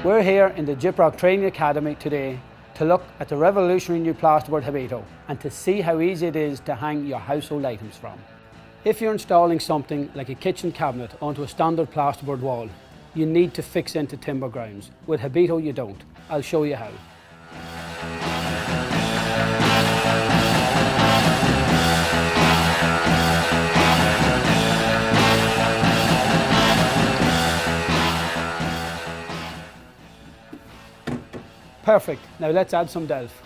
We're here in the Gyprock Training Academy today to look at the revolutionary new plasterboard Habito and to see how easy it is to hang your household items from. If you're installing something like a kitchen cabinet onto a standard plasterboard wall, you need to fix into timber grounds. With Habito you don't. I'll show you how. Perfect. Now let's add some delf.